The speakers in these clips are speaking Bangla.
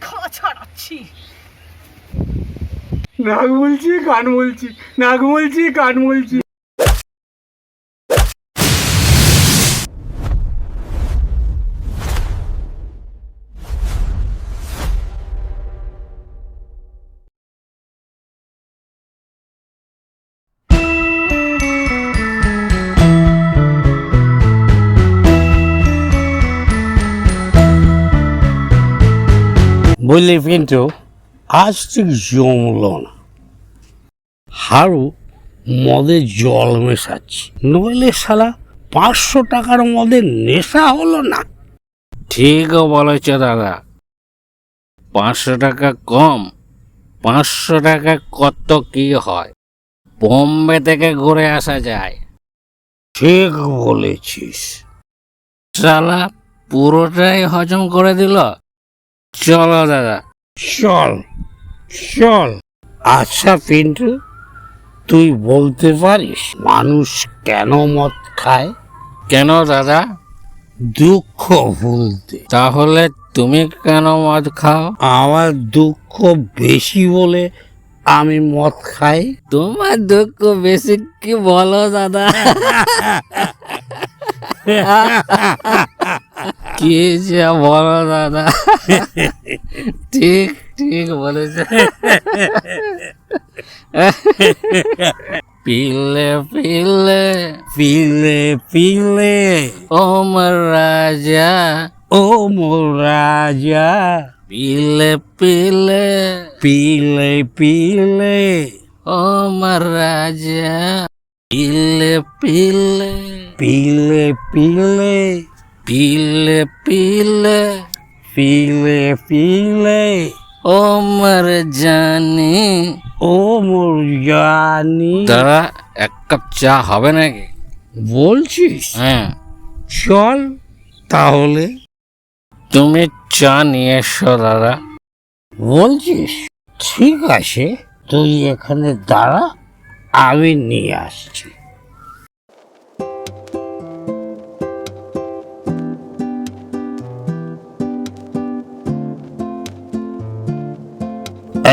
খাওয়া ছাড়াচ্ছি। নাক বলছি কান বলছি, নাক বলছি কান বলছি। বুঝলি পিন্টু, আজ ঠিক জমলো না। হারু মদে জল মেশাচ্ছি, নইলে শালা 500 টাকার মদের নেশা হলো না। ঠিক বলেছ দাদা, 500 টাকা কম, 500 টাকা কত কি হয়, বোম্বে থেকে ঘুরে আসা যায়। ঠিক বলেছিস। শালা পুরোটাই হজম করে দিল। চলো দাদা। চল চল। আচ্ছা পিন্টু, তুই বলতে পারিস মানুষ কেন মদ খায়? কেন দাদা? দুঃখ ভুলতে। তাহলে তুমি কেন মদ খাও? আমার দুঃখ বেশি বলে আমি মদ খাই। তোমার দুঃখ বেশি কি বলো দাদা? কি যে বলো দাদা, ঠিক ঠিক বলেছে। পিলে পিলে পিলে পিলে ওমর রাজা, ও মোর রাজা, পিলে পিলে পিলে পিলে ওমর রাজা, পিলে পিলে পিলে পিলে পিলে পিলে পিলে পিলে ওমর জানি। ও মোর জানি। দাদা, এক কাপ চা হবে নাকি? বলছিস? হ্যাঁ। চল তাহলে। তুমি চা নিয়ে এসো দাদা। বলছিস? ঠিক আছে, তুই এখানে দাঁড়া, আমি নিয়ে আসছি।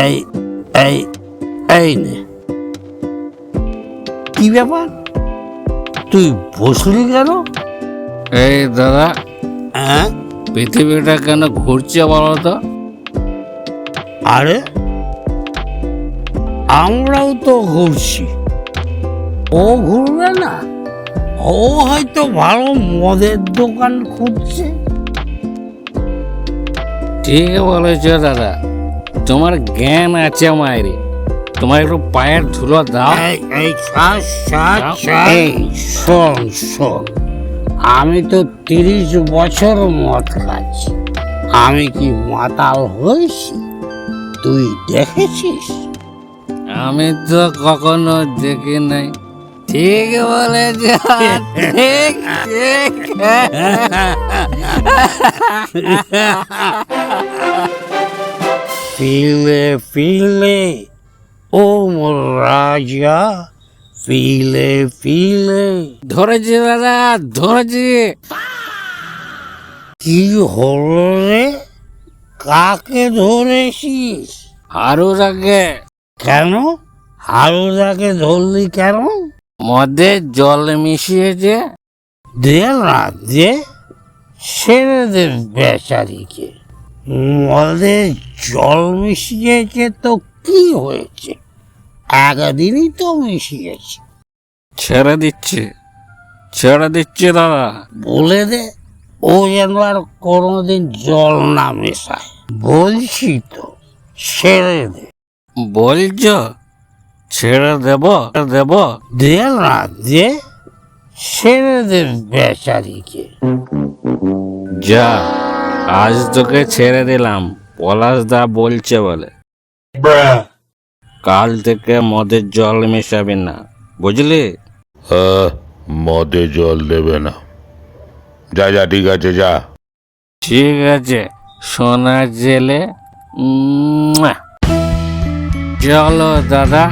এই এই এই নে। কি ব্যাপার, তুই বসলি কেন? এই দাদা, হ্যাঁ? পৃথিবীটা কেন ঘুরছে বলো তো? আরে আমরাও তো ঘুরছি, ও ঘুরবে না? ও হয়তো ভালো মদের দোকান খুঁজছে। ঠিক বলেছ দাদা, তোমার জ্ঞান আছে মায়েরে। তোমার একটু পায়ের ধুলো দাও। এই শোন শোন, আমি তো 30 বছর মদ খাচ্ছি, আমি কি মাতাল হয়েছি তুই দেখেছিস? আমি তো কখনো দেখি নাই। ঠিক বলেছ, ঠিক ঠিক। পিলে পিলে ও মোর রাজা, পিলে পিলে। ধরেছি দাদা, ধরেছি। কি হলো রে, কাকে ধরেছিস? হারুদাকে। কেন হারুদাকে ধরলি কেন? মধ্যে জল মিশিয়েছে। দে না দে, ছেড়ে দে বেচারিকে। মদে জল মিশিয়েছে তো কি হয়েছে, একদিনই তো মিশিয়েছে। ছেড়ে দিচ্ছে, ছেড়ে দিচ্ছে দাদা। বলে দে ও যেন আর কোনোদিন জল না মেশায়, বলছি তো, ছেড়ে দে। বলছো ছেড়ে দেব? দেব? দে না দে, ছেড়ে দে বেচারিকে। যা, আজ তোকে ছেড়ে দিলাম, পলাশ দা বলছে বলে। কাল থেকে মদের জল মেশাবি না, বুঝলি? মদে জল দেবে না। যা যা, ঠিক আছে, যা। ঠিক আছে সোনা জেলে। চলো দাদা।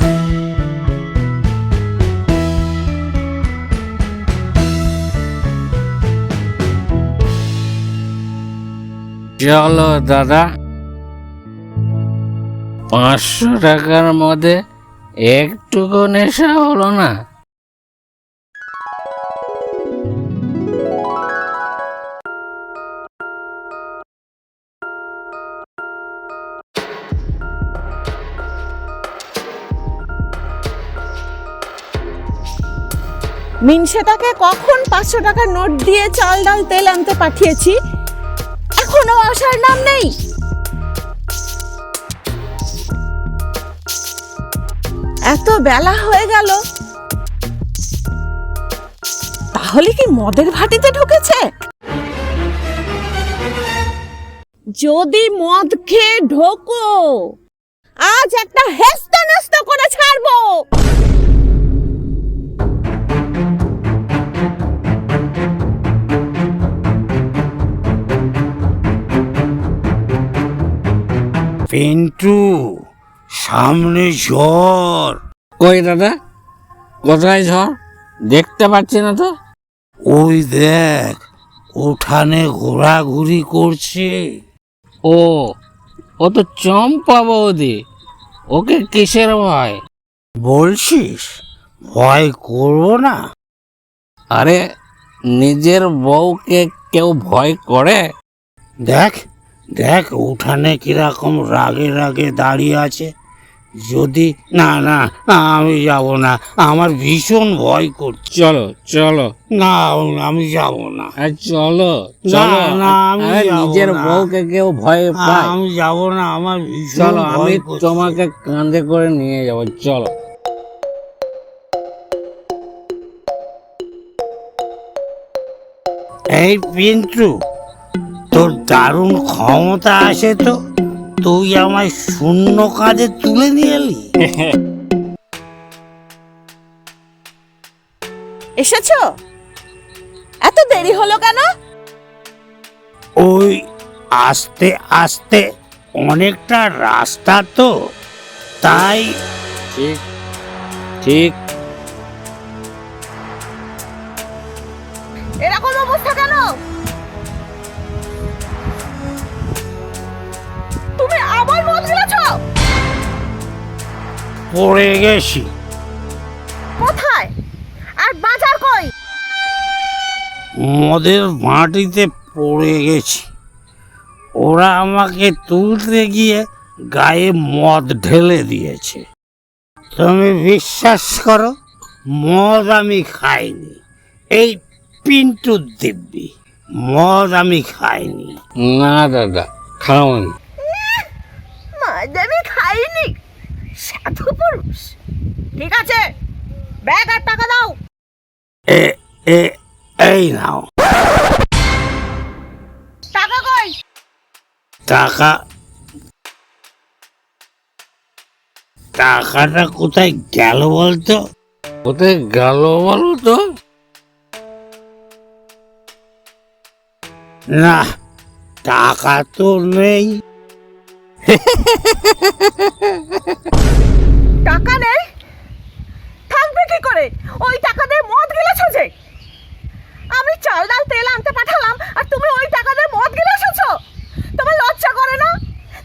চলো দাদা। 500 টাকার মধ্যে একটুকু নেশা হলো না? মিনসেটাকে কখন 500 টাকার নোট দিয়ে চাল ডাল তেল আনতে পাঠিয়েছি, এখনো আসার নাম নেই। এত বেলা হয়ে গেল, তাহলে কি মদের ভাটিতে ঢুকেছে? যদি মদ খেয়ে ঢোকো, আজ একটা হেস্ত নেস্ত করে ছাড়বো। পিন্টু, সামনে ঝড়। কই দাদা, কোথায় ঝড়? দেখতে পাচ্ছি না তো। ওই দেখ, উঠানে ঘোরাঘুরি করছে। ও ও তো চম্পা বৌদি। ওকে কিসের ভয়? বলছিস ভয় করবো না? আরে, নিজের বউকে কেউ ভয় করে? দেখ দেখ, উঠানে কিরকম রাগে রাগে দাঁড়িয়ে আছে। যদি না না, আমি যাব না, আমার ভীষণ ভয় করছে। চলো চলো, না, আমি যাব না। চলো না, চলো। না, আমি আরে, যাবো নিজের না। বউকে কেউ ভয় পায়? আমি যাব না, আমার ভীষণ চলো, আমি ভয় করছে। তোমাকে কাঁধে করে নিয়ে যাব, চলো। এই পিন্টু, তোর দারুণ ক্ষমতা আছে তো, তুই আমায় শূন্য কাঁধে তুলে নিয়ে এলি। এসেছো? এত দেরি হলো কেন? ওই আস্তে আস্তে, অনেকটা রাস্তা তো, তাই। ঠিক ঠিক। এরকম অবস্থা কেন? তুমি আবার মদ গিলেছ? পড়ে গেছি। কোথায়? আর বাজার কই? মদের মাটিতে পড়ে গেছি। ওরা আমাকে তুলতে গিয়ে গায়ে মদ ঢেলে দিয়েছে। তুমি বিশ্বাস করো, মদ আমি খাইনি। এই পিন্টু দিব্যি, মদ আমি খাইনি। না দাদা, খাওনি। মদ আমি খাইনি, সাধু পুরুষ। ঠিক আছে, ব্যাগ আর টাকা দাও। এ এ এই নাও টাকা কই? টাকা। টাকাটা কোথায় গেল বলতো? কোথায় গেল বলো তো? না, টাকা তো নেই। টাকা নেই? থাকবে কি করে? ওই টাকা দিয়ে মদ গিলেছো যে? আমি চাল ডাল তেল আনতে পাঠালাম, আর তুমি ওই টাকা দিয়ে মদ গিলে এসেছো? তোমার লজ্জা করে না?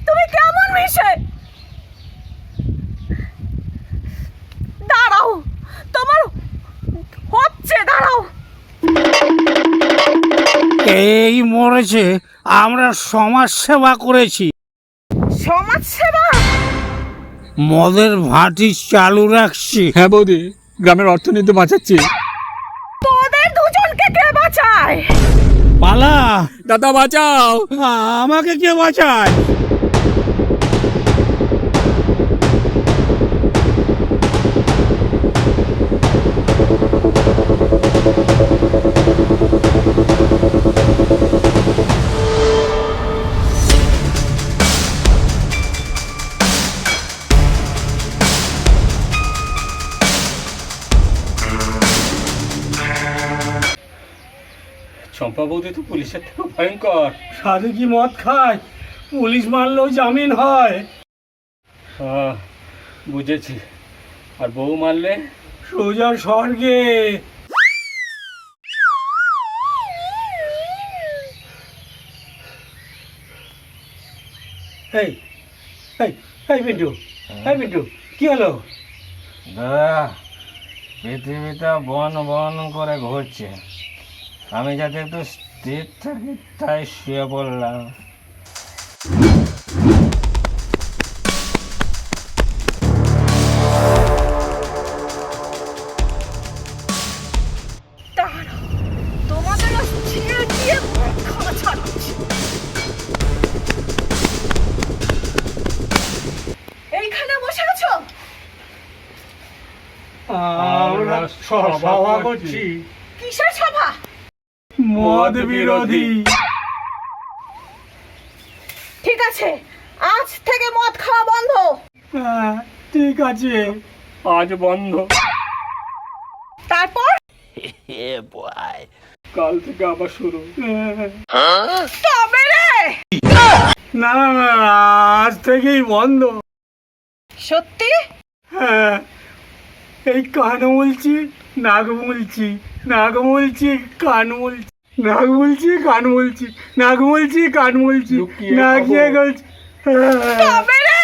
তুমি কেমন মিশে? দাঁড়াও, তোমার হচ্ছে, দাঁড়াও। এই মরেছে, আমরা সমাজ সেবা করেছি। সমাজ সেবা? মদের ভাটি চালু রাখছি। হ্যাঁ বৌদি, গ্রামের অর্থনীতি বাঁচাচ্ছি। তোদের দুজনকে কে বাঁচায়? পালা, দাদা বাঁচাও। আমাকে কে বাঁচায়? চম্পা বৌদি তো পুলিশের থেকে ভয়ঙ্কর। সাধু কি মদ খায়? পুলিশ মারলেও জামিন হয়। বুঝেছি। আর বউ মারলে? সোজা স্বর্গে। এই এই এই পিন্টু, এই পিন্টু, কি হলো? দাদা পৃথিবীটা বন বন করে ঘুরছে, আমি যাতে একটু স্থির থাকি তাই শুয়ে পড়লাম। দাঁড়াও, তোমাদের আজ ছেড়ে দিয়ে মদ খাওয়া ছাড়াচ্ছি। এইখানে বসে আছো? আমরা সভা করছি কিসের সভা? মদ বিরোধী। ঠিক আছে, আজ থেকে মদ খাওয়া বন্ধ। হ্যাঁ, ঠিক আছে, আজ বন্ধ। তারপর কাল থেকে আবার শুরু। তবে রে, না না না, আজ থেকেই বন্ধ। সত্যি? হ্যাঁ, এই কান মুলছি, নাক মুলছি, নাক মুলছি, কান মুলছি, নাক মুলছি, কান মুলছি, নাক মুলছি, কান মুলছি, নাক দিয়ে গলছি। তবে রে